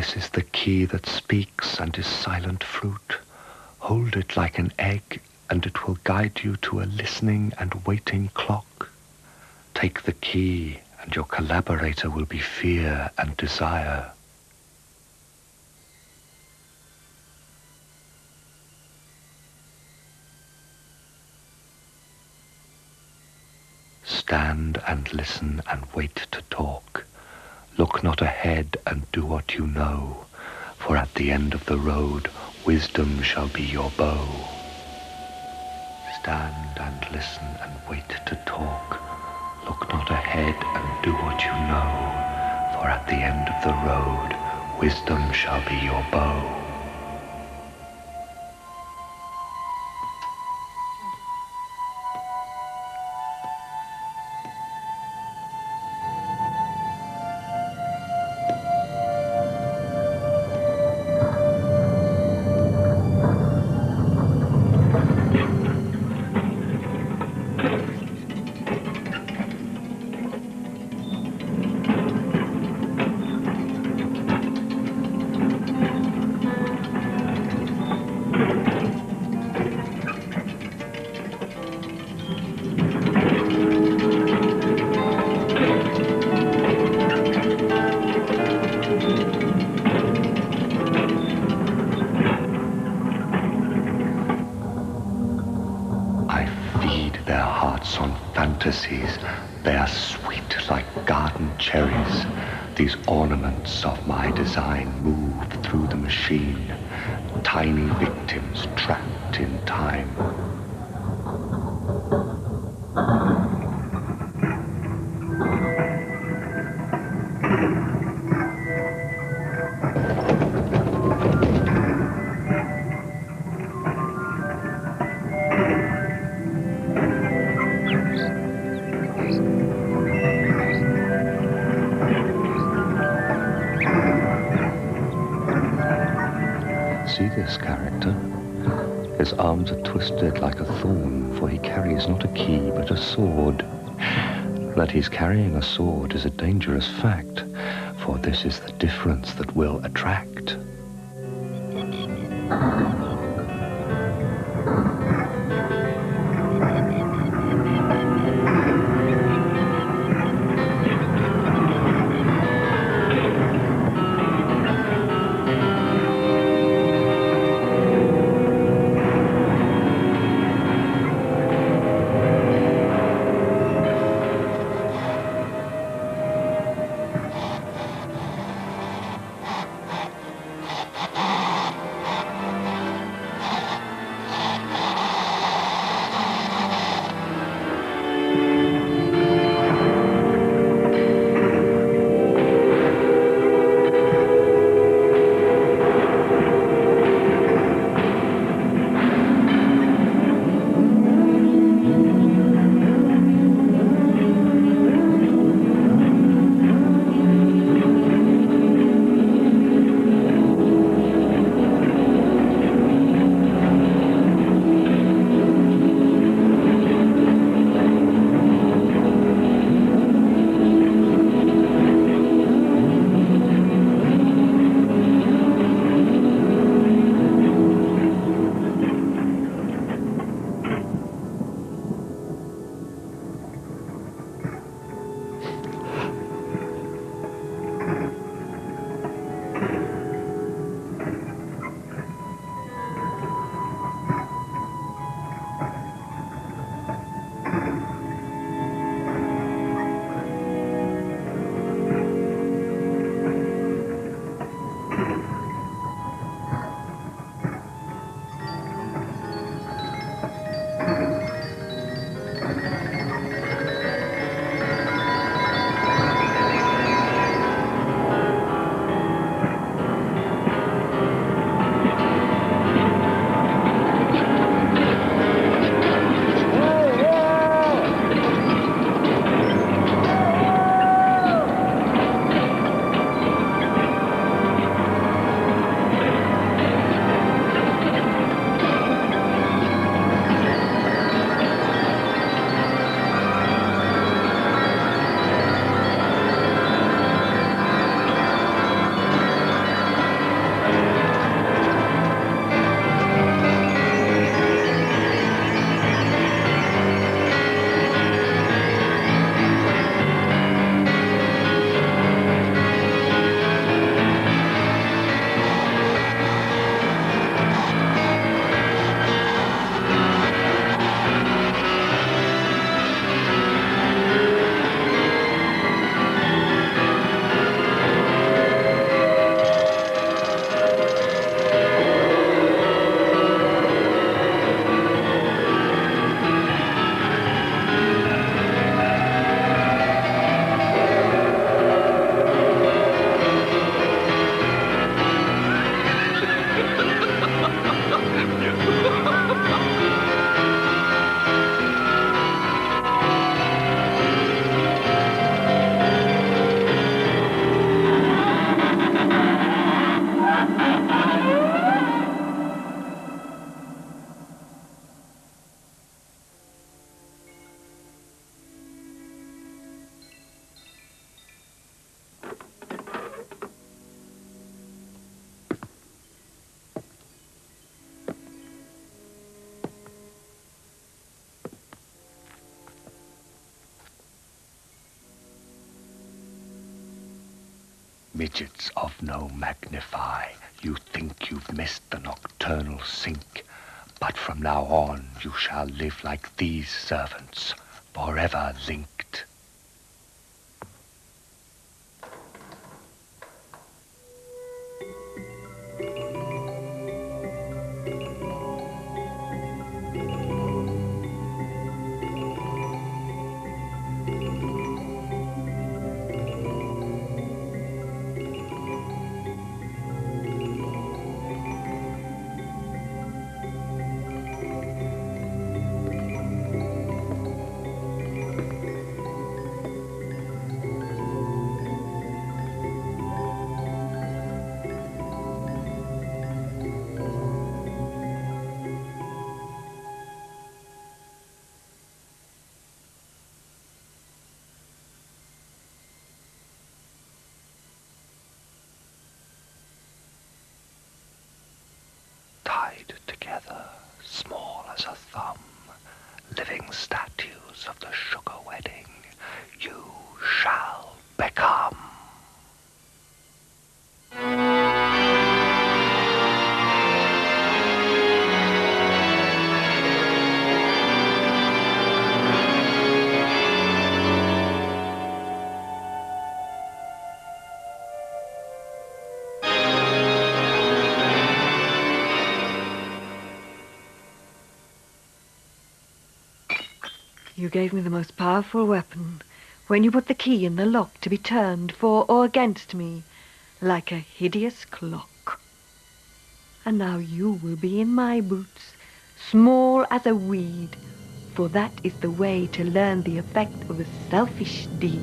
This is the key that speaks and is silent fruit. Hold it like an egg, and it will guide you to a listening and waiting clock. Take the key, and your collaborator will be fear and desire. Stand and listen and wait to talk. Look not ahead and do what you know, for at the end of the road, wisdom shall be your bow. Stand and listen and wait to talk. Look not ahead and do what you know, for at the end of the road, wisdom shall be your bow. Fantasies, they are sweet like garden cherries. These ornaments of my design move through the machine, tiny victims trapped in time. See this character? His arms are twisted like a thorn, for he carries not a key but a sword. That he's carrying a sword is a dangerous fact, for this is the difference that will attract. Midgets of no magnify, you think you've missed the nocturnal sink, but from now on you shall live like these servants, forever linked. Tied together, small as a thumb, living statues of the sugar wedding, you shall become. You gave me the most powerful weapon when you put the key in the lock to be turned for or against me, like a hideous clock. And now you will be in my boots, small as a weed, for that is the way to learn the effect of a selfish deed.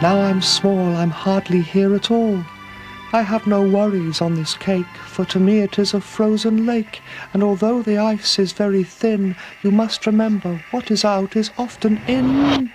Now I'm small, I'm hardly here at all. I have no worries on this cake, for to me it is a frozen lake, and although the ice is very thin, you must remember what is out is often in.